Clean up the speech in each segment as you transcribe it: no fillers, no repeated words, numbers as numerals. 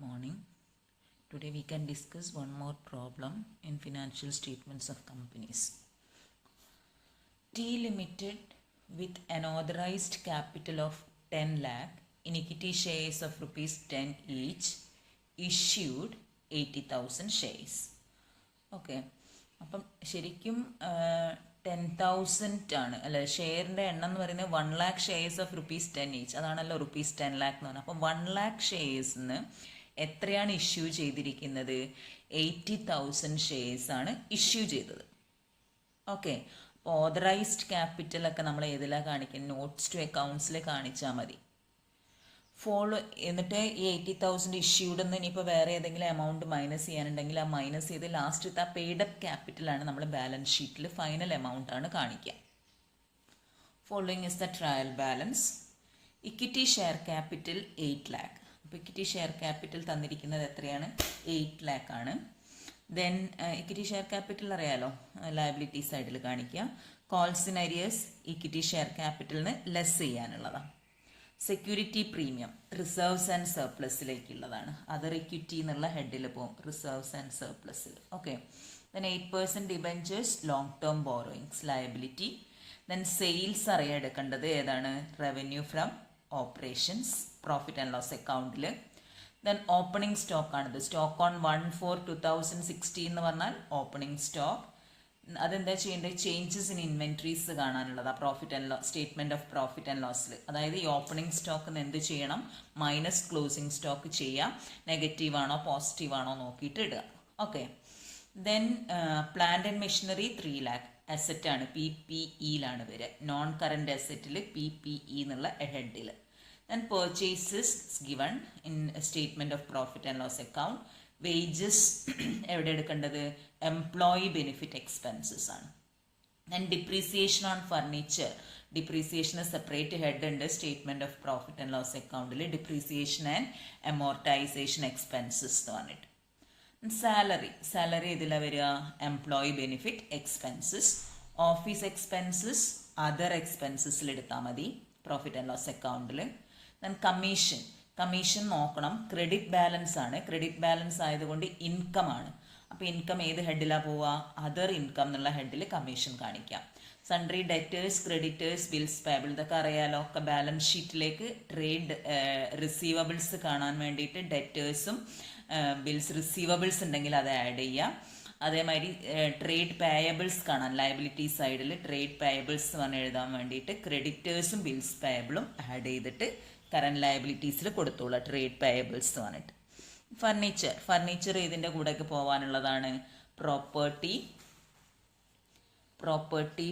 morning. Today we can discuss one more problem in financial statements of companies. T Limited with an authorized capital of 10 lakh in equity shares of rupees 10 each issued 80,000 shares. Okay. അപ്പം ശരിക്കും 10,000 ആണ് അല്ലെ ഷെയറിൻ്റെ എണ്ണം എന്ന് പറയുന്നത് 1 lakh shares of rupees 10 each. അതാണല്ലോ rupees 10 lakh എന്ന് പറഞ്ഞാൽ. അപ്പം 1 lakh ഷെയർസിന് എത്രയാണ് ഇഷ്യൂ ചെയ്തിരിക്കുന്നത്? 80,000 ഷെയർസ് ആണ് ഇഷ്യൂ ചെയ്തത്. ഓക്കെ. അപ്പോൾ ഓതറൈസ്ഡ് ക്യാപിറ്റലൊക്കെ നമ്മൾ ഏതിലാണ് കാണിക്കുന്നത്? നോട്ട്സ് ടു അക്കൗണ്ട്സിൽ കാണിച്ചാൽ മതി. എന്നിട്ട് ഈ 80,000 ഇഷ്യൂഡ് എന്ന് ഇനിയിപ്പോൾ വേറെ ഏതെങ്കിലും എമൗണ്ട് മൈനസ് ചെയ്യാനുണ്ടെങ്കിൽ ആ മൈനസ് ചെയ്ത് ലാസ്റ്റ് ആ പെയ്ഡ് അപ്പ് ക്യാപിറ്റലാണ് നമ്മൾ ബാലൻസ് ഷീറ്റിൽ ഫൈനൽ എമൗണ്ട് ആണ് കാണിക്കുക. Following is the trial balance. Equity share capital 8 lakh. അപ്പോൾ ഇക്വിറ്റി ഷെയർ ക്യാപിറ്റൽ തന്നിരിക്കുന്നത് എത്രയാണ്? 8 lakh ആണ്. ദെൻ ഇക്വിറ്റി ഷെയർ ക്യാപിറ്റൽ അറിയാലോ, ലയബിലിറ്റി സൈഡിൽ കാണിക്കുക. Calls in arrears equity share ക്യാപിറ്റലിന് ലെസ് ചെയ്യാനുള്ളതാണ്. സെക്യൂരിറ്റി പ്രീമിയം റിസർവ്സ് ആൻഡ് സർപ്ലസിലേക്കുള്ളതാണ്. അതർ ഇക്വിറ്റി എന്നുള്ള ഹെഡിൽ പോകും, റിസർവ്സ് ആൻഡ് സർപ്ലസിൽ. Okay. Then 8% debentures long term borrowings liability. Then sales അറിയെടുക്കേണ്ടത് ഏതാണ്? Revenue from operations profit and loss അക്കൗണ്ടിൽ. ദെൻ ഓപ്പണിംഗ് സ്റ്റോക്ക് ആണിത്. സ്റ്റോക്ക് ഓൺ 1/4/2016 എന്ന് പറഞ്ഞാൽ ഓപ്പണിംഗ് സ്റ്റോക്ക്. അതെന്താ ചെയ്യേണ്ടത്? ചേഞ്ചസ് ഇൻ ഇൻവെൻട്രീസ് കാണാനുള്ളത് profit and loss statement of profit and ലോസിൽ. അതായത് ഈ ഓപ്പണിംഗ് സ്റ്റോക്ക് എന്ത് ചെയ്യണം? മൈനസ് ക്ലോസിംഗ് സ്റ്റോക്ക് ചെയ്യാം. നെഗറ്റീവ് ആണോ പോസിറ്റീവ് ആണോ നോക്കിയിട്ട് ഇടുക. Okay. Then plant and machinery 3 lakh asset ആണ്, PPEയിലാണ് വരിക. നോൺ കറന്റ് അസറ്റിൽ PPE എന്നുള്ള ഹെഡിൽ. Then purchases given in statement of profit and loss account. Wages എവിടെ എടുക്കേണ്ടത്? എംപ്ലോയി ബെനിഫിറ്റ് എക്സ്പെൻസസ് ആണ്. Then depreciation on furniture. ഡിപ്രീസിയേഷന് സെപ്പറേറ്റ് ഹെഡ് ഉണ്ട് statement of profit and loss അക്കൗണ്ടിൽ. ഡിപ്രീസിയേഷൻ ആൻഡ് എമോർട്ടൈസേഷൻ എക്സ്പെൻസസ് എന്ന് പറഞ്ഞിട്ട്. സാലറി ഇതിലാണ് വരിക? Employee benefit expenses. Office expenses other എക്സ്പെൻസസിൽ എടുത്താൽ മതി പ്രോഫിറ്റ് ആൻഡ് ലോസ് അക്കൗണ്ടിൽ. ദെൻ കമ്മീഷൻ നോക്കണം. ക്രെഡിറ്റ് ബാലൻസ് ആണ്. ക്രെഡിറ്റ് ബാലൻസ് ആയതുകൊണ്ട് ഇൻകം ആണ്. അപ്പോൾ ഇൻകം ഏത് ഹെഡിലാണ് പോവുക? അതർ ഇൻകം എന്നുള്ള ഹെഡിൽ കമ്മീഷൻ കാണിക്കാം. Sundry debtors creditors bills payable ഇതൊക്കെ അറിയാലോ. ഒക്കെ ബാലൻസ് ഷീറ്റിലേക്ക് ട്രേഡ് റിസീവബിൾസ് കാണാൻ വേണ്ടിയിട്ട് ഡെറ്റേഴ്സും ബിൽസ് റിസീവബിൾസ് ഉണ്ടെങ്കിൽ അത് ആഡ് ചെയ്യാം. അതേമാതിരി ട്രേഡ് പേയബിൾസ് കാണാൻ ലയബിലിറ്റി സൈഡിൽ ട്രേഡ് പേയബിൾസ് പറഞ്ഞ് എഴുതാൻ വേണ്ടിയിട്ട് ക്രെഡിറ്റേഴ്സും ബിൽസ് പേയബിളും ആഡ് ചെയ്തിട്ട് കറന്റ് ലയബിലിറ്റീസിൽ കൊടുത്തോളൂ ട്രേഡ് പേയബിൾസ് പറഞ്ഞിട്ട്. ഫർണിച്ചർ ഇതിൻ്റെ കൂടെയൊക്കെ പോകാനുള്ളതാണ്. പ്രോപ്പർട്ടി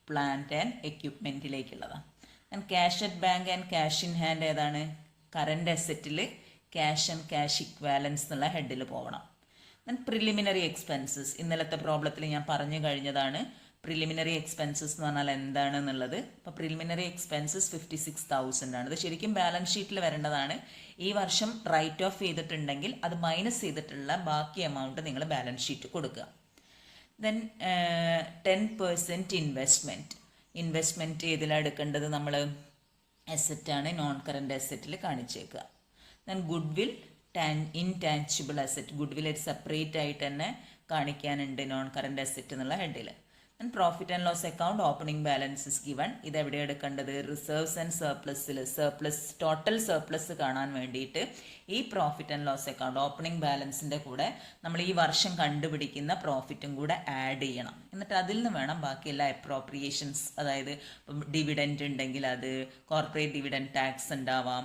പ്ലാന്റ് ആൻഡ് എക്യുപ്മെൻറ്റിലേക്കുള്ളതാണ്. And cash at bank and cash in hand ഏതാണ്? കറന്റ് അസറ്റിൽ ക്യാഷ് ആൻഡ് ക്യാഷ് ഇക്വാലൻസ് എന്നുള്ള ഹെഡിൽ പോകണം. ദെൻ പ്രിലിമിനറി എക്സ്പെൻസസ് ഇന്നലത്തെ പ്രോബ്ലത്തിൽ ഞാൻ പറഞ്ഞു കഴിഞ്ഞതാണ്. പ്രിലിമിനറി എക്സ്പെൻസസ് എന്ന് പറഞ്ഞാൽ എന്താണെന്നുള്ളത്. അപ്പോൾ പ്രിലിമിനറി എക്സ്പെൻസസ് 56,000 ആണ്. ഇത് ശരിക്കും ബാലൻസ് ഷീറ്റിൽ വരേണ്ടതാണ്. ഈ വർഷം റൈറ്റ് ഓഫ് ചെയ്തിട്ടുണ്ടെങ്കിൽ അത് മൈനസ് ചെയ്തിട്ടുള്ള ബാക്കി എമൗണ്ട് നിങ്ങൾ ബാലൻസ് ഷീറ്റ് കൊടുക്കുക. ദെൻ 10% ഇൻവെസ്റ്റ്മെൻറ്റ് ഏതിലാണ് എടുക്കേണ്ടത്? നമ്മൾ അസറ്റാണ്, നോൺ കറൻറ്റ് അസറ്റിൽ കാണിച്ചേക്കുക. Then goodwill intangible asset. Goodwill ഒരു സെപ്പറേറ്റ് ആയിട്ട് തന്നെ കാണിക്കാനുണ്ട് നോൺ കറൻറ്റ് അസറ്റ് എന്നുള്ള ഹെഡിൽ. Then profit and loss account opening balances given. ഇത് എവിടെ എടുക്കേണ്ടത്? റിസർവ്സ് ആൻഡ് സർപ്ലസിൽ. ടോട്ടൽ സർപ്ലസ് കാണാൻ വേണ്ടിയിട്ട് ഈ profit and loss account opening ബാലൻസിൻ്റെ കൂടെ നമ്മൾ ഈ വർഷം കണ്ടുപിടിക്കുന്ന പ്രോഫിറ്റും കൂടെ ആഡ് ചെയ്യണം. എന്നിട്ട് അതിൽ നിന്ന് വേണം ബാക്കി എല്ലാ അപ്രോപ്രിയേഷൻസ്, അതായത് ഇപ്പം ഡിവിഡൻറ്റ് ഉണ്ടെങ്കിൽ അത്, കോർപ്പറേറ്റ് ഡിവിഡൻറ്റ് ടാക്സ് ഉണ്ടാവാം,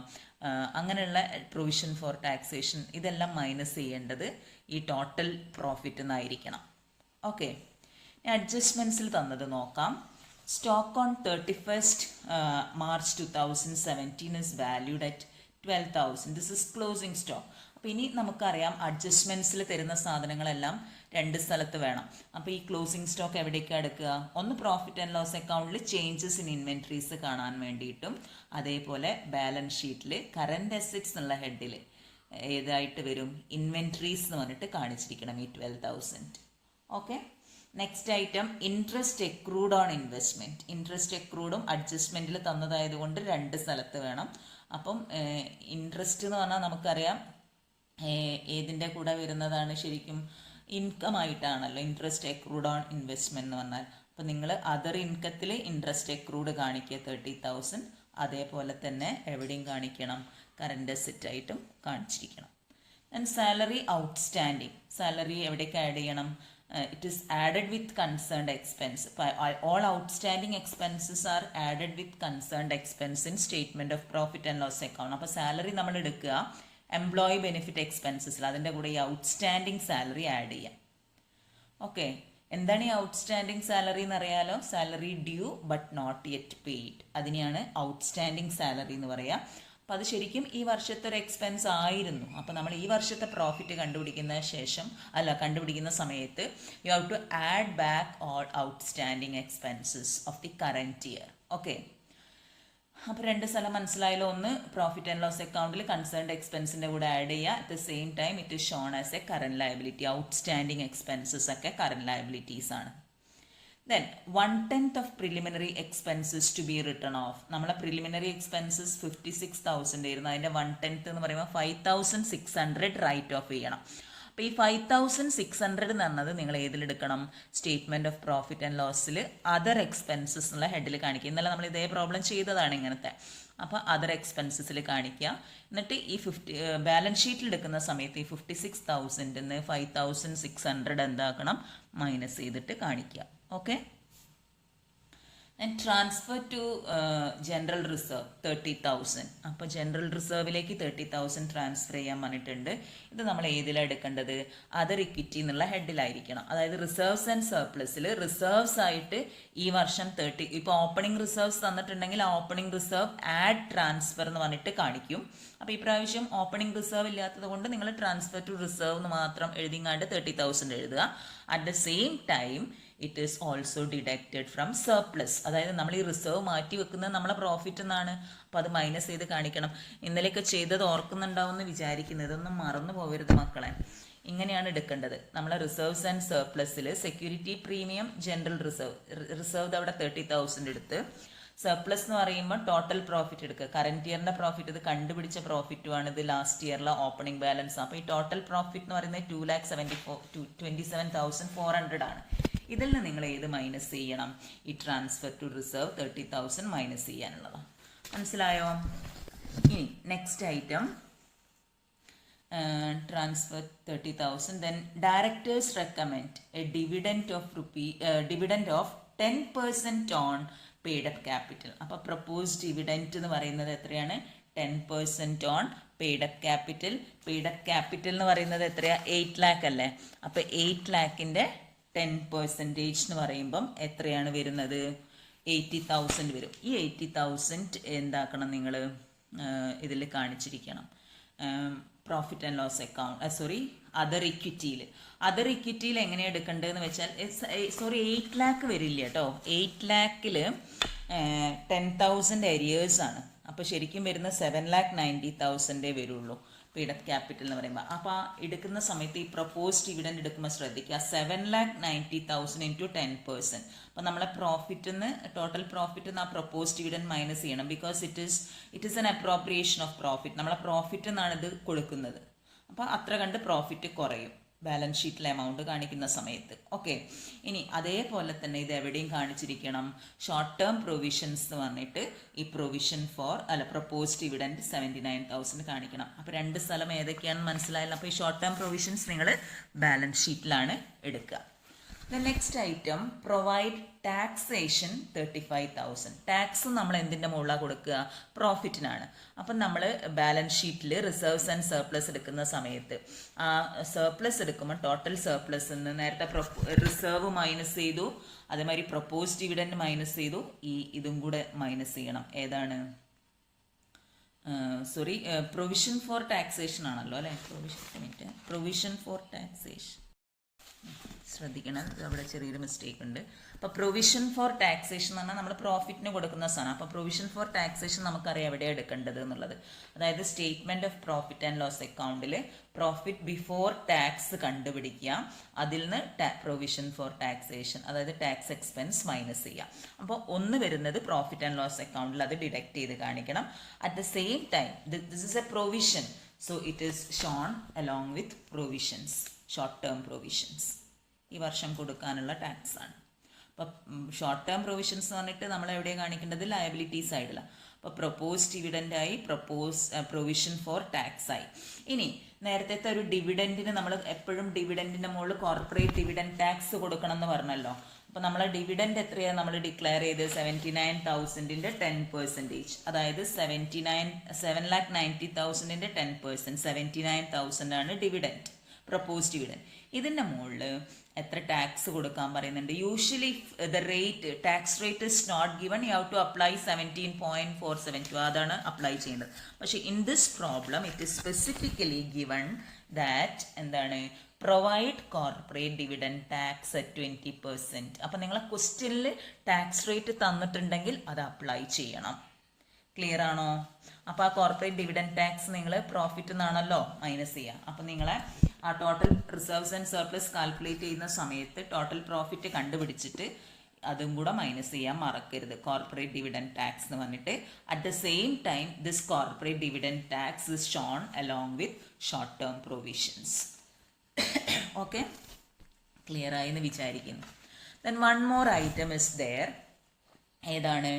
അങ്ങനെയുള്ള പ്രൊവിഷൻ ഫോർ ടാക്സേഷൻ, ഇതെല്ലാം മൈനസ് ചെയ്യേണ്ടത് ഈ ടോട്ടൽ പ്രോഫിറ്റ് എന്നായിരിക്കണം. ഓക്കെ. അഡ്ജസ്റ്റ്മെൻറ്റ്സിൽ തന്നത് നോക്കാം. Stock on 31st March 2017 is valued at 12,000. This is closing stock. അപ്പോൾ ഇനി നമുക്കറിയാം അഡ്ജസ്റ്റ്മെൻറ്റ്സിൽ തരുന്ന സാധനങ്ങളെല്ലാം 2 സ്ഥലത്ത് വേണം. അപ്പോൾ ഈ ക്ലോസിംഗ് സ്റ്റോക്ക് എവിടേക്കാണ് എടുക്കുക? ഒന്ന് പ്രോഫിറ്റ് ആൻഡ് ലോസ് അക്കൗണ്ടിൽ ചേഞ്ചസ് ഇൻ ഇൻവെൻട്രീസ് കാണാൻ വേണ്ടിയിട്ടും, അതേപോലെ ബാലൻസ് ഷീറ്റിൽ കറൻറ്റ് അസറ്റ്സ് എന്നുള്ള ഹെഡിൽ ഏതായിട്ട് വരും? ഇൻവെൻട്രീസ് എന്ന് പറഞ്ഞിട്ട് കാണിച്ചിരിക്കണം ഈ 12,000. Okay. Next item interest accrued on investment. Interest എക്രൂഡും അഡ്ജസ്റ്റ്മെൻറ്റിൽ തന്നതായതുകൊണ്ട് 2 സ്ഥലത്ത് വേണം. അപ്പം ഇൻട്രസ്റ്റ് എന്ന് പറഞ്ഞാൽ നമുക്കറിയാം ഏതിൻ്റെ കൂടെ വരുന്നതാണ് ശരിക്കും? Income ആയിട്ടാണല്ലോ, interest accrued on investment എന്ന് പറഞ്ഞാൽ. അപ്പോൾ നിങ്ങൾ അതർ ഇൻകത്തിൽ ഇൻട്രസ്റ്റ് എക്രൂഡ് കാണിക്കുക 30,000. അതേപോലെ തന്നെ എവിടെയും കാണിക്കണം, കറണ്ട് അസറ്റ് ആയിട്ടും കാണിച്ചിരിക്കണം. ആൻഡ് സാലറി ഔട്ട്സ്റ്റാൻഡിങ്, സാലറി എവിടേക്ക് ആഡ് ചെയ്യണം? It is added with concerned expense. All outstanding expenses are added with concerned expense in statement of profit and loss account. അപ്പോൾ സാലറി നമ്മൾ എടുക്കുക എംപ്ലോയി ബെനിഫിറ്റ് എക്സ്പെൻസസിൽ, അതിൻ്റെ കൂടെ ഈ ഔട്ട്സ്റ്റാൻഡിങ് സാലറി ആഡ് ചെയ്യാം. ഓക്കെ, എന്താണ് ഈ ഔട്ട്സ്റ്റാൻഡിങ് സാലറി എന്ന് അറിയാലോ? Salary due but not yet paid, അതിനെയാണ് ഔട്ട്സ്റ്റാൻഡിങ് സാലറി എന്ന് പറയുക. അപ്പോൾ അത് ശരിക്കും ഈ വർഷത്തെ ഒരു എക്സ്പെൻസ് ആയിരുന്നു. അപ്പോൾ നമ്മൾ ഈ വർഷത്തെ പ്രോഫിറ്റ് കണ്ടുപിടിക്കുന്ന സമയത്ത് you have to add back all outstanding expenses of the current year. Okay, അപ്പോൾ രണ്ട് സ്ഥലം മനസ്സിലായല്ലോ. ഒന്ന് പ്രോഫിറ്റ് ആൻഡ് ലോസ് അക്കൗണ്ടിൽ കൺസേൺഡ് എക്സ്പെൻസിൻ്റെ കൂടെ ആഡ് ചെയ്യുക. At the same time it is shown as a current liability. Outstanding expenses ഒക്കെ കറന്റ് ലയബിലിറ്റീസ് ആണ്. Then 1/10 of preliminary expenses to be written off. നമ്മളെ പ്രിലിമിനറി എക്സ്പെൻസസ് 56,000 ആയിരുന്നു. അതിൻ്റെ 1/10 എന്ന് പറയുമ്പോൾ 5,600 റൈറ്റ് ഓഫ് ചെയ്യണം. അപ്പോൾ ഈ 5,600 എന്നത് നിങ്ങൾ ഏതിലെടുക്കണം? സ്റ്റേറ്റ്മെന്റ് ഓഫ് പ്രോഫിറ്റ് ആൻഡ് ലോസിൽ അതർ എക്സ്പെൻസസ് എന്നുള്ള ഹെഡിൽ കാണിക്കുക. ഇന്നലെ നമ്മൾ ഇതേ പ്രോബ്ലം ചെയ്തതാണ് ഇങ്ങനത്തെ. അപ്പോൾ അതർ എക്സ്പെൻസസിൽ കാണിക്കുക. എന്നിട്ട് ഈ ബാലൻസ് ഷീറ്റിൽ എടുക്കുന്ന സമയത്ത് ഈ 56,000 5,600 എന്താക്കണം? മൈനസ് ചെയ്തിട്ട് കാണിക്കുക. Okay, and transfer to general reserve 30,000. അപ്പോൾ ജനറൽ റിസർവിലേക്ക് 30,000 ട്രാൻസ്ഫർ ചെയ്യാൻ പറഞ്ഞിട്ടുണ്ട്. ഇത് നമ്മൾ ഏതിലാണ് എടുക്കേണ്ടത്? അതർ ഇക്വിറ്റി എന്നുള്ള ഹെഡിലായിരിക്കണം. അതായത് റിസർവ്സ് ആൻഡ് സർപ്ലസിൽ റിസർവ്സ് ആയിട്ട് ഈ വർഷം 30, ഇപ്പോൾ ഓപ്പണിംഗ് റിസർവ്സ് തന്നിട്ടുണ്ടെങ്കിൽ ആ ഓപ്പണിംഗ് റിസർവ് ആഡ് ട്രാൻസ്ഫർ എന്ന് പറഞ്ഞിട്ട് കാണിക്കും. അപ്പോൾ ഈ പ്രാവശ്യം ഓപ്പണിംഗ് റിസർവ് ഇല്ലാത്തത് കൊണ്ട് നിങ്ങൾ ട്രാൻസ്ഫർ ടു റിസർവ് എന്ന് മാത്രം എഴുതിങ്ങാണ്ട് 30,000 എഴുതുക. At the same time it is also deducted from surplus. അതായത് നമ്മൾ ഈ റിസർവ് മാറ്റി വെക്കുന്നത് നമ്മളെ പ്രോഫിറ്റ് എന്നാണ്. അപ്പോൾ അത് മൈനസ് ചെയ്ത് കാണിക്കണം. ഇന്നലെയൊക്കെ ചെയ്തത് ഓർക്കുന്നുണ്ടാവും എന്ന് വിചാരിക്കുന്നത്, ഇതൊന്നും മറന്നു പോകരുത് മക്കളെ. ഇങ്ങനെയാണ് എടുക്കേണ്ടത്. നമ്മളെ റിസർവ്സ് ആൻഡ് സർപ്ലസിൽ സെക്യൂരിറ്റി പ്രീമിയം ജനറൽ റിസർവ് അവിടെ 30,000 എടുത്ത്, സർപ്ലസ് എന്ന് പറയുമ്പോൾ ടോട്ടൽ പ്രോഫിറ്റ് എടുക്കുക. കറന്റ് ഇയറിന്റെ പ്രോഫിറ്റ്, ഇത് കണ്ടുപിടിച്ച പ്രോഫിറ്റുമാണ്. ഇത് ലാസ്റ്റ് ഇയറിലെ ഓപ്പണിംഗ് ബാലൻസ്. അപ്പോൾ ഈ ടോട്ടൽ പ്രോഫിറ്റ് എന്ന് പറയുന്നത് 2,27,400 ആണ്. ഇതിൽ നിന്ന് നിങ്ങൾ ഏത് മൈനസ് ചെയ്യണം? ഈ ട്രാൻസ്ഫർ ടു റിസർവ് 30,000 മൈനസ് ചെയ്യാനുള്ളതാണ്. മനസ്സിലായോ? ഇനി next item transfer 30,000. Then directors recommend A dividend of 10% on paid up capital. അപ്പോൾ പ്രപ്പോസ് ഡിവിഡൻറ്റ് എന്ന് പറയുന്നത് എത്രയാണ്? 10% on paid up capital. Paid up capital എന്ന് പറയുന്നത് എത്രയാ? 8 lakh അല്ലേ? അപ്പോൾ 8 lakhന്റെ 10% എന്ന് പറയുമ്പം എത്രയാണ് വരുന്നത്? 80,000 വരും. ഈ 80,000 എന്താക്കണം നിങ്ങൾ? ഇതിൽ കാണിച്ചിരിക്കണം. Profit and loss account, other ഇക്വിറ്റിയിൽ എങ്ങനെയാണ് എടുക്കേണ്ടതെന്ന് വെച്ചാൽ 8 lakh വരില്ല കേട്ടോ. 8 lakhൽ 10,000 അരിയേഴ്സ് ആണ്. അപ്പോൾ ശരിക്കും വരുന്ന 7,90,000 വരുള്ളൂ പെയ്ഡ് അപ്പ് ക്യാപിറ്റൽ എന്ന് പറയുമ്പോൾ. അപ്പോൾ എടുക്കുന്ന സമയത്ത് ഈ പ്രപ്പോസ് ഡിവിഡൻഡ് എടുക്കുമ്പോൾ ശ്രദ്ധിക്കുക, 7,90,000 ഇൻറ്റു 10%. അപ്പോൾ നമ്മളെ പ്രോഫിറ്റിന്ന്, ടോട്ടൽ പ്രോഫിറ്റ് ആ പ്രപ്പോസ് ഡിവിഡൻഡ് മൈനസ് ചെയ്യണം. Because it is N appropriation of profit. നമ്മളെ പ്രോഫിറ്റ് എന്നാണ് ഇത് കൊടുക്കുന്നത്. അപ്പോൾ അത്ര കണ്ട് പ്രോഫിറ്റ് കുറയും ബാലൻസ് ഷീറ്റിലെ എമൗണ്ട് കാണിക്കുന്ന സമയത്ത്. ഓക്കെ, ഇനി അതേപോലെ തന്നെ ഇത് എവിടെയും കാണിച്ചിരിക്കണം. ഷോർട്ട് ടേം പ്രൊവിഷൻസ് എന്ന് പറഞ്ഞിട്ട് ഈ പ്രൊവിഷൻ പ്രപ്പോസ് ഡിവിഡൻഡ് 79,000 കാണിക്കണം. അപ്പോൾ രണ്ട് സ്ഥലം ഏതൊക്കെയാണെന്ന് മനസ്സിലായല്ലോ. അപ്പോൾ ഈ ഷോർട്ട് ടേം പ്രൊവിഷൻസ് നിങ്ങൾ ബാലൻസ് ഷീറ്റിലാണ് എടുക്കുക. The next item provide taxation 35,000. Tax നമ്മൾ എന്തിൻ്റെ മുകളിലാണ് കൊടുക്കുക? പ്രോഫിറ്റിനാണ്. അപ്പം നമ്മൾ ബാലൻസ് ഷീറ്റിൽ റിസർവ്സ് ആൻഡ് സർപ്ലസ് എടുക്കുന്ന സമയത്ത് ആ സർപ്ലസ് എടുക്കുമ്പോൾ ടോട്ടൽ സർപ്ലസ് നിന്ന് നേരത്തെ റിസർവ് മൈനസ് ചെയ്തു, അതേമാതിരി പ്രപ്പോസ് ഡിവിഡൻഡ് മൈനസ് ചെയ്തു, ഇതും കൂടെ മൈനസ് ചെയ്യണം. ഏതാണ്? പ്രൊവിഷൻ ഫോർ ടാക്സേഷൻ ആണല്ലോ അല്ലേ? പ്രൊവിഷൻ ഫോർ ടാക്സേഷൻ ശ്രദ്ധിക്കണം, അവിടെ ചെറിയൊരു മിസ്റ്റേക്ക് ഉണ്ട്. അപ്പോൾ പ്രൊവിഷൻ ഫോർ ടാക്സേഷൻ എന്ന് പറഞ്ഞാൽ നമ്മൾ പ്രോഫിറ്റിന് കൊടുക്കുന്ന സാധനം. അപ്പോൾ പ്രൊവിഷൻ ഫോർ ടാക്സേഷൻ നമുക്കറിയാം എവിടെയാണ് എടുക്കേണ്ടത് എന്നുള്ളത്. അതായത് statement of profit and loss അക്കൗണ്ടിൽ പ്രോഫിറ്റ് ബിഫോർ ടാക്സ് കണ്ടുപിടിക്കുക, അതിൽ നിന്ന് പ്രൊവിഷൻ ഫോർ ടാക്സേഷൻ, അതായത് ടാക്സ് എക്സ്പെൻസ് മൈനസ് ചെയ്യുക. അപ്പോൾ ഒന്ന് വരുന്നത് പ്രോഫിറ്റ് ആൻഡ് ലോസ് അക്കൗണ്ടിൽ, അത് ഡിഡക്ട് ചെയ്ത് കാണിക്കണം. At the same time this is A provision, so it is shown along with provisions, short term provisions. ഈ വർഷം കൊടുക്കാനുള്ള ടാക്സ് ആണ്. അപ്പം ഷോർട്ട് ടേം പ്രൊവിഷൻസ് എന്ന് പറഞ്ഞിട്ട് നമ്മൾ എവിടെയാണ് കാണിക്കേണ്ടത്? ലയബിലിറ്റി സൈഡിലാണ്. അപ്പോൾ പ്രൊപ്പോസ് ഡിവിഡൻ്റ് ആയി, പ്രൊവിഷൻ ഫോർ ടാക്സ് ആയി. ഇനി നേരത്തെ ഒരു ഡിവിഡൻറ്റിന് നമ്മൾ എപ്പോഴും ഡിവിഡൻറ്റിൻ്റെ മുകളിൽ കോർപ്പറേറ്റ് ഡിവിഡൻറ്റ് ടാക്സ് കൊടുക്കണം എന്ന് പറഞ്ഞല്ലോ. അപ്പോൾ നമ്മളെ ഡിവിഡൻറ്റ് എത്രയാണ് നമ്മൾ ഡിക്ലെയർ ചെയ്ത്? 79,000ൻ്റെ 10%. അതായത് 7,90,000ൻ്റെ 10%, 79,000 ആണ് ഡിവിഡൻറ്റ്, പ്രൊപ്പോസ് ഡിവിഡൻറ്റ്. ഇതിൻ്റെ മുകളിൽ എത്ര ടാക്സ് കൊടുക്കാൻ പറയുന്നുണ്ട്? Usually the rate, tax rate is not given, you have to apply 17.472, അതാണ് അപ്ലൈ ചെയ്യുന്നത്. പക്ഷേ in this problem it is specifically given that എന്താണ്? Provide corporate dividend tax at 20%. അപ്പം നിങ്ങളെ ക്വസ്റ്റ്യനിൽ ടാക്സ് റേറ്റ് തന്നിട്ടുണ്ടെങ്കിൽ അത് അപ്ലൈ ചെയ്യണം. ക്ലിയർ ആണോ? അപ്പോൾ ആ കോർപ്പറേറ്റ് ഡിവിഡൻഡ് ടാക്സ് നിങ്ങൾ പ്രോഫിറ്റ് നിന്നാണല്ലോ മൈനസ് ചെയ്യുക. അപ്പം നിങ്ങളെ ആ total reserves and surplus calculate ചെയ്യുന്ന സമയത്ത് ടോട്ടൽ പ്രോഫിറ്റ് കണ്ടുപിടിച്ചിട്ട് അതും കൂടെ മൈനസ് ചെയ്യാൻ മറക്കരുത്, കോർപ്പറേറ്റ് ഡിവിഡൻഡ് ടാക്സ് എന്ന് പറഞ്ഞിട്ട്. At the same time this corporate dividend tax is shown along with short term provisions. Okay, clear ആയി എന്ന് വിചാരിക്കുന്നു. Then one more item is there. ഏതാണ്?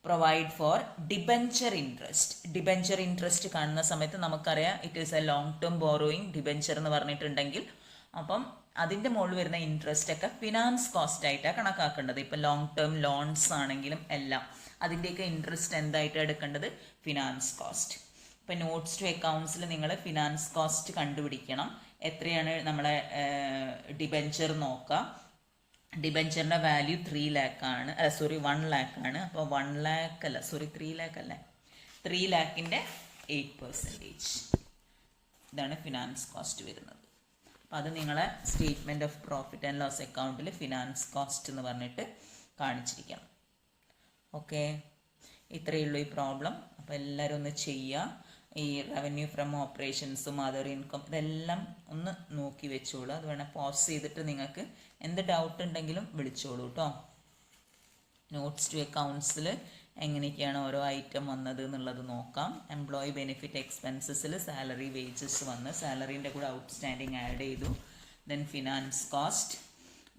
Provide for debenture interest. Debenture interest കാണുന്ന സമയത്ത് നമുക്കറിയാം it is a long term borrowing debenture എന്ന് പറഞ്ഞിട്ടുണ്ടെങ്കിൽ അപ്പം അതിൻ്റെ മുകളിൽ വരുന്ന ഇൻട്രസ്റ്റ് ഒക്കെ ഫിനാൻസ് കോസ്റ്റ് ആയിട്ടാണ് കണക്കാക്കേണ്ടത്. ഇപ്പം ലോങ് ടേം ലോൺസ് ആണെങ്കിലും എല്ലാം അതിൻ്റെയൊക്കെ ഇൻട്രസ്റ്റ് എന്തായിട്ടാണ് എടുക്കേണ്ടത്? Finance cost. ഇപ്പം നോട്ട്സ് ടു അക്കൗണ്ട്സിൽ നിങ്ങൾ ഫിനാൻസ് കോസ്റ്റ് കണ്ടുപിടിക്കണം. എത്രയാണ് നമ്മളെ ഡിബെഞ്ചർ നോക്കുക. ഡിബെഞ്ചറിൻ്റെ വാല്യൂ 3 lakh ആണ്, 1 lakh ആണ്. അപ്പോൾ 1 lakh അല്ല, 3 lakh അല്ലേ, 3 lakhൻ്റെ 8%. ഇതാണ് ഫിനാൻസ് കോസ്റ്റ് വരുന്നത്. അപ്പോൾ അത് നിങ്ങളെ statement of profit and loss അക്കൗണ്ടിൽ ഫിനാൻസ് കോസ്റ്റ് എന്ന് പറഞ്ഞിട്ട് കാണിച്ചിരിക്കണം. ഓക്കെ, ഇത്രയേ ഉള്ളൂ ഈ പ്രോബ്ലം. അപ്പോൾ എല്ലാവരും ഒന്ന് ചെയ്യുക. ഈ റവന്യൂ ഫ്രം ഓപ്പറേഷൻസും അതർ ഇൻകം ഇതെല്ലാം ഒന്ന് നോക്കി വെച്ചോളൂ. അത് വേണേൽ പോസ് ചെയ്തിട്ട് നിങ്ങൾക്ക് എന്ത് ഡൗട്ട് ഉണ്ടെങ്കിലും വിളിച്ചോളൂ കേട്ടോ. നോട്ട്സ് ടു അക്കൗണ്ട്സിൽ എങ്ങനെയൊക്കെയാണ് ഓരോ ഐറ്റം വന്നത് എന്നുള്ളത് നോക്കാം. എംപ്ലോയി ബെനിഫിറ്റ് എക്സ്പെൻസസിൽ സാലറി വേജസ് വന്ന് സാലറീൻ്റെ കൂടെ ഔട്ട്സ്റ്റാൻഡിങ് ആഡ് ചെയ്തു. Then finance cost,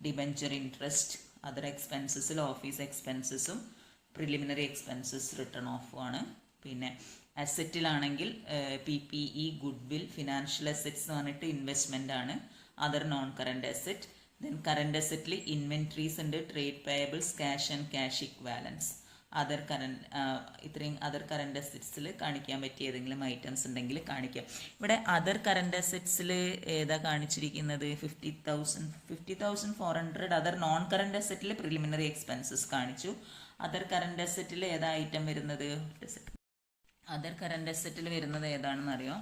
debenture interest, other എക്സ്പെൻസസിൽ ഓഫീസ് എക്സ്പെൻസസും പ്രിലിമിനറി എക്സ്പെൻസസ് റിട്ടേൺ ഓഫും ആണ്. പിന്നെ അസറ്റിലാണെങ്കിൽ PPE, ഗുഡ്വിൽ, ഫിനാൻഷ്യൽ അസറ്റ്സ് എന്ന് പറഞ്ഞിട്ട് ഇൻവെസ്റ്റ്മെൻ്റ് ആണ്. Other non current asset. Then current അസറ്റിൽ ഇൻവെൻട്രീസ് ഉണ്ട്, trade payables, cash and cash equivalents. Other current ഇത്രയും അതർ കറണ്ട് അസറ്റ്സിൽ കാണിക്കാൻ പറ്റിയ ഏതെങ്കിലും ഐറ്റംസ് ഉണ്ടെങ്കിൽ കാണിക്കാം. ഇവിടെ അതർ കറണ്ട് അസറ്റ്സിൽ ഏതാ കാണിച്ചിരിക്കുന്നത്? 50,400. അതർ നോൺ കറണ്ട് അസറ്റിൽ പ്രിലിമിനറി എക്സ്പെൻസസ് കാണിച്ചു. അതർ കറണ്ട് അസറ്റിൽ ഏതാ ഐറ്റം വരുന്നത്? അതർ കറണ്ട് അസറ്റിൽ വരുന്നത് ഏതാണെന്ന് അറിയോ?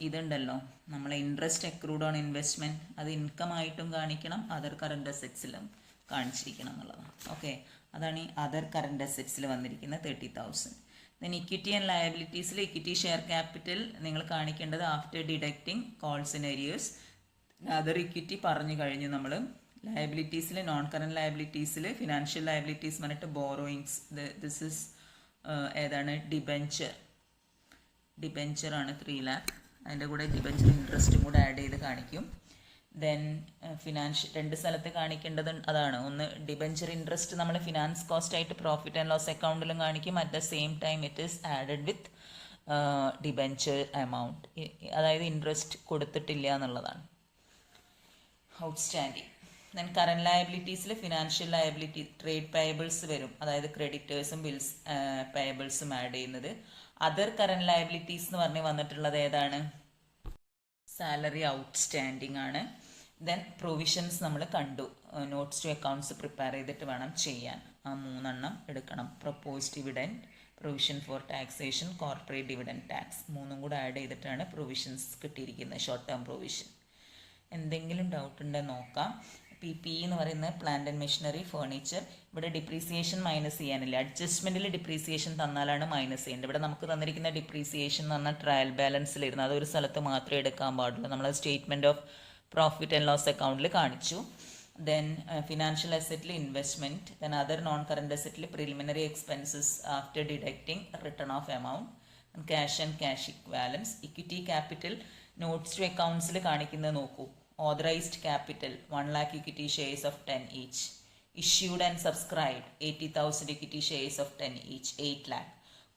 ഇതുണ്ടല്ലോ, നമ്മളെ ഇൻട്രസ്റ്റ് അക്രൂഡ് ഓൺ ഇൻവെസ്റ്റ്മെൻറ്റ്, അത് ഇൻകം ആയിട്ടും കാണിക്കണം, അതർ കറണ്ട് അസറ്റ്സിലും കാണിച്ചിരിക്കണം എന്നുള്ളതാണ്. ഓക്കെ, അതാണ് ഈ അതർ കറണ്ട് അസറ്റ്സിൽ വന്നിരിക്കുന്ന 30,000. ദെൻ ഇക്വിറ്റി ആൻഡ് ലയബിലിറ്റീസിൽ ഇക്വിറ്റി ഷെയർ ക്യാപിറ്റൽ നിങ്ങൾ കാണിക്കേണ്ടത് after deducting call in arrears. Other equity പറഞ്ഞു കഴിഞ്ഞു നമ്മൾ. ലയബിലിറ്റീസിൽ നോൺ കറണ്ട് ലയബിലിറ്റീസിൽ ഫിനാൻഷ്യൽ ലയബിലിറ്റീസ് പറഞ്ഞിട്ട് ബോറോയിങ്സ്. ദിസ് ഇസ് ഏതാണ്? ഡിബെഞ്ചറാണ് 3 lakh. അതിൻ്റെ കൂടെ ഡിബെഞ്ചർ ഇൻട്രസ്റ്റും കൂടെ ആഡ് ചെയ്ത് കാണിക്കും. ദെൻ ഫിനാൻഷ്യൽ 2 സ്ഥലത്ത് കാണിക്കേണ്ടത് അതാണ്. ഒന്ന് ഡിബെഞ്ചർ ഇൻട്രസ്റ്റ് നമ്മൾ ഫിനാൻസ് കോസ്റ്റ് ആയിട്ട് പ്രോഫിറ്റ് ആൻഡ് ലോസ് അക്കൗണ്ടിലും കാണിക്കും. At the same time it is added with debenture amount, അതായത് ഇൻട്രസ്റ്റ് കൊടുത്തിട്ടില്ല എന്നുള്ളതാണ്. ഔട്ട്സ്റ്റാൻഡിങ്. ദെൻ കറണ്ട് ലയബിലിറ്റീസിൽ ഫിനാൻഷ്യൽ ലയബിലിറ്റി, ട്രേഡ് പേയബിൾസ് വരും, അതായത് ക്രെഡിറ്റേഴ്സും ബിൽസ് പേയബിൾസും ആഡ് ചെയ്യുന്നത്. അതർ കറണ്ട് ലയബിലിറ്റീസ് എന്ന് പറഞ്ഞ് വന്നിട്ടുള്ളത് ഏതാണ്? സാലറി ഔട്ട്സ്റ്റാൻഡിങ് ആണ്. ദെൻ പ്രൊവിഷൻസ് നമ്മൾ കണ്ടു. നോട്ട്സ് ടു അക്കൗണ്ട്സ് പ്രിപ്പയർ ചെയ്തിട്ട് വേണം ചെയ്യാൻ. ആ 3 എണ്ണം എടുക്കണം. Propose dividend, provision for taxation, corporate dividend tax, 3 കൂടെ ആഡ് ചെയ്തിട്ടാണ് പ്രൊവിഷൻസ് കിട്ടിയിരിക്കുന്നത്, ഷോർട്ട് ടേം പ്രൊവിഷൻ. എന്തെങ്കിലും ഡൗട്ട് ഉണ്ടെന്ന് നോക്കാം. PPE എന്ന് പറയുന്നത് പ്ലാന്റ് ആൻഡ് മെഷീനറി, ഫേർണിച്ചർ. ഇവിടെ ഡിപ്രീസിയേഷൻ മൈനസ് ചെയ്യാനില്ല. അഡ്ജസ്റ്റ്മെൻറ്റിൽ ഡിപ്രീസിയേഷൻ തന്നാലാണ് മൈനസ് ചെയ്യേണ്ടത്. ഇവിടെ നമുക്ക് തന്നിരിക്കുന്ന ഡിപ്രീസിയേഷൻ എന്ന് പറഞ്ഞാൽ ട്രയൽ ബാലൻസിലിരുന്ന് അതൊരു സ്ഥലത്ത് മാത്രമേ എടുക്കാൻ പാടുള്ളൂ. നമ്മൾ statement of profit and loss അക്കൗണ്ടിൽ കാണിച്ചു. ദെൻ ഫിനാൻഷ്യൽ അസറ്റിൽ investment. Then other non current അസറ്റിൽ preliminary expenses after deducting written off amount. Cash and cash equivalents. Equity capital notes to അക്കൗണ്ട്സിൽ കാണിക്കുന്നത് നോക്കൂ. Authorised capital 1 lakh equity shares of 10 each. Issued and subscribed 80,000 equity shares of 10 each, 8 lakh.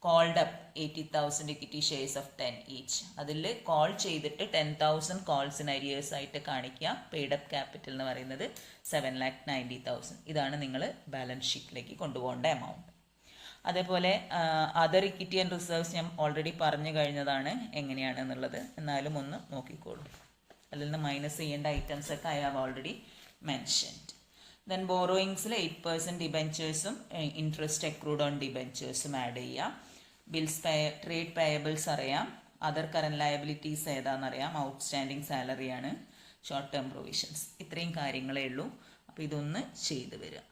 Called up 80,000 equity shares of 10 each. അതിൽ call ചെയ്തിട്ട് 10,000 calls in arrears ആയിട്ട് കാണിക്കുക. Paid up capital എന്ന് പറയുന്നത് 7,90,000. ഇതാണ് നിങ്ങൾ ബാലൻസ് ഷീറ്റിലേക്ക് കൊണ്ടുപോകേണ്ട എമൗണ്ട്. അതേപോലെ അതർ ഇക്വിറ്റി ആൻഡ് റിസർവ്സ് ഞാൻ ഓൾറെഡി പറഞ്ഞു കഴിഞ്ഞതാണ് എങ്ങനെയാണെന്നുള്ളത്, എന്നാലും ഒന്ന് നോക്കിക്കോളൂ. അതിൽ നിന്ന് മൈനസ് ചെയ്യേണ്ട ഐറ്റംസ് ഒക്കെ I have already mentioned. Then ബോറോയിങ്സിൽ 8% ഡിബെഞ്ചേഴ്സും ഇൻട്രസ്റ്റ് അക്രൂഡ് ഓൺ ഡിബെഞ്ചേഴ്സും ആഡ് ചെയ്യാം. ബിൽസ് ട്രേഡ് പേയബിൾസ് അറിയാം. അതർ കറന്റ് ലയബിലിറ്റീസ് ഏതാണെന്നറിയാം. ഔട്ട്സ്റ്റാൻഡിങ് സാലറിയാണ്. Short term provisions. ഇത്രയും കാര്യങ്ങളേ ഉള്ളൂ. അപ്പോൾ ഇതൊന്ന് ചെയ്തു വരിക.